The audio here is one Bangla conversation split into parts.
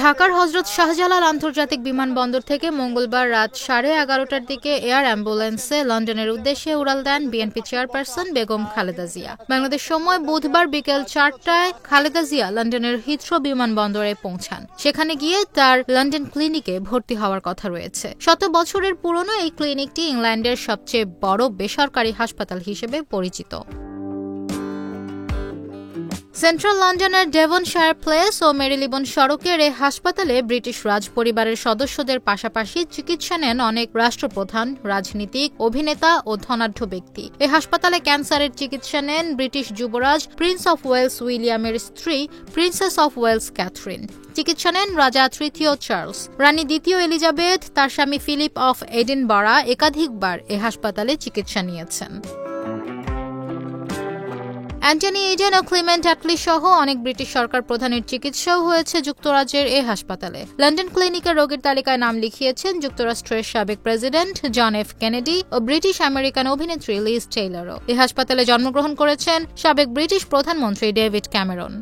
ঢাকার হযরত শাহজালাল আন্তর্জাতিক বিমানবন্দর থেকে মঙ্গলবার রাত 11:30টার দিকে এয়ার অ্যাম্বুলেন্সে লন্ডনের উদ্দেশ্যে উড়াল দেন বিএনপি চেয়ারপারসন বেগম খালেদা জিয়া। বাংলাদেশ সময় বুধবার বিকেল 4টায় খালেদা জিয়া লন্ডনের হিথ্রো বিমানবন্দরে পৌঁছান। সেখানে গিয়ে তার লন্ডন ক্লিনিকে ভর্তি হওয়ার কথা রয়েছে। 100 বছরের পুরনো এই ক্লিনিকটি ইংল্যান্ডের সবচেয়ে বড় বেসরকারি হাসপাতাল হিসেবে পরিচিত। সেন্ট্রাল লন্ডনের ডেভনশায়ার প্লেস ও মেরিলিবন সড়কের এই হাসপাতালে ব্রিটিশ রাজ পরিবারের সদস্যদের পাশাপাশি চিকিৎসা নেন অনেক রাষ্ট্রপ্রধান, রাজনীতিক, অভিনেতা ও ধনাঢ্য ব্যক্তি। এই হাসপাতালে ক্যান্সারের চিকিৎসা নেন ব্রিটিশ যুবরাজ প্রিন্স অফ ওয়েলস উইলিয়ামের স্ত্রী প্রিন্সেস অফ ওয়েলস ক্যাথরিন। চিকিৎসা নেন রাজা তৃতীয় চার্লস। রানী দ্বিতীয় এলিজাবেথ, তার স্বামী ফিলিপ অফ এডিনবরা একাধিকবার এই হাসপাতালে চিকিৎসা নিয়েছেন। অ্যান্টনি ইডেন ও ক্লিমেন্ট অ্যাটলি সহ অনেক ব্রিটিশ সরকার প্রধানের চিকিৎসাও হয়েছে যুক্তরাজ্যের এই হাসপাতালে। লন্ডন ক্লিনিকের রোগীর তালিকায় নাম লিখিয়েছেন যুক্তরাষ্ট্রের সাবেক প্রেসিডেন্ট জন এফ কেনেডি ও ব্রিটিশ আমেরিকান অভিনেত্রী লিজ টেইলরও। এই হাসপাতালে জন্মগ্রহণ করেছেন সাবেক ব্রিটিশ প্রধানমন্ত্রী ডেভিড ক্যামেরন।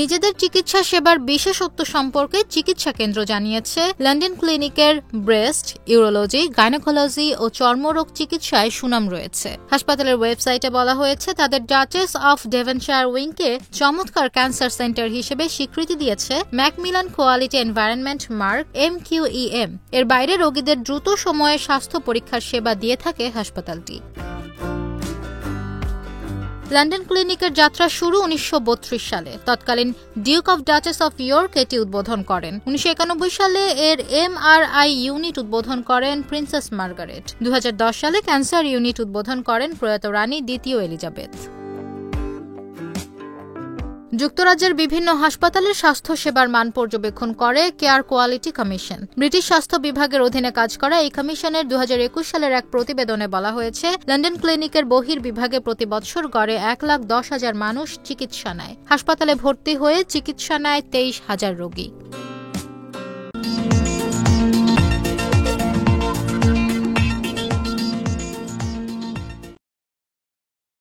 নিজেদের চিকিৎসা সেবার বিশেষত্ব সম্পর্কে চিকিৎসা কেন্দ্র জানিয়েছে লন্ডন ক্লিনিকের ব্রেস্ট, ইউরোলজি, গাইনোকোলজি ও চর্মরোগ চিকিৎসায় সুনাম রয়েছে। হাসপাতালের ওয়েবসাইটে বলা হয়েছে তাদের ডাচেস অফ ডেভনশায়ার উইংকে চমৎকার ক্যান্সার সেন্টার হিসেবে স্বীকৃতি দিয়েছে Macmillan quality environment mark MQEM। এর বাইরে রোগীদের দ্রুত সময়ে স্বাস্থ্য পরীক্ষার সেবা দিয়ে থাকে হাসপাতালটি। লন্ডন ক্লিনিকের যাত্রা শুরু 1932 সালে। তৎকালীন Duke of duchess of York এটি উদ্বোধন করেন। 1991 সালে এর MRI ইউনিট উদ্বোধন করেন প্রিন্সেস মার্গারেট। 2010 সালে ক্যান্সার ইউনিট উদ্বোধন করেন প্রয়াত রানী দ্বিতীয় এলিজাবেথ। যুক্তরাজ্যের বিভিন্ন হাসপাতালের স্বাস্থ্য সেবার মান পর্যবেক্ষণ করে কেয়ার কোয়ালিটি কমিশন। ব্রিটিশ স্বাস্থ্য বিভাগের অধীনে কাজ করা এই কমিশনের 2021 সালের এক প্রতিবেদনে বলা হয়েছে লন্ডন ক্লিনিকের বহির্বিভাগে প্রতি বছর গড়ে 1,10,000 মানুষ চিকিৎসা নেয়। হাসপাতালে ভর্তি হয়ে চিকিৎসা নেয় 23,000 রোগী।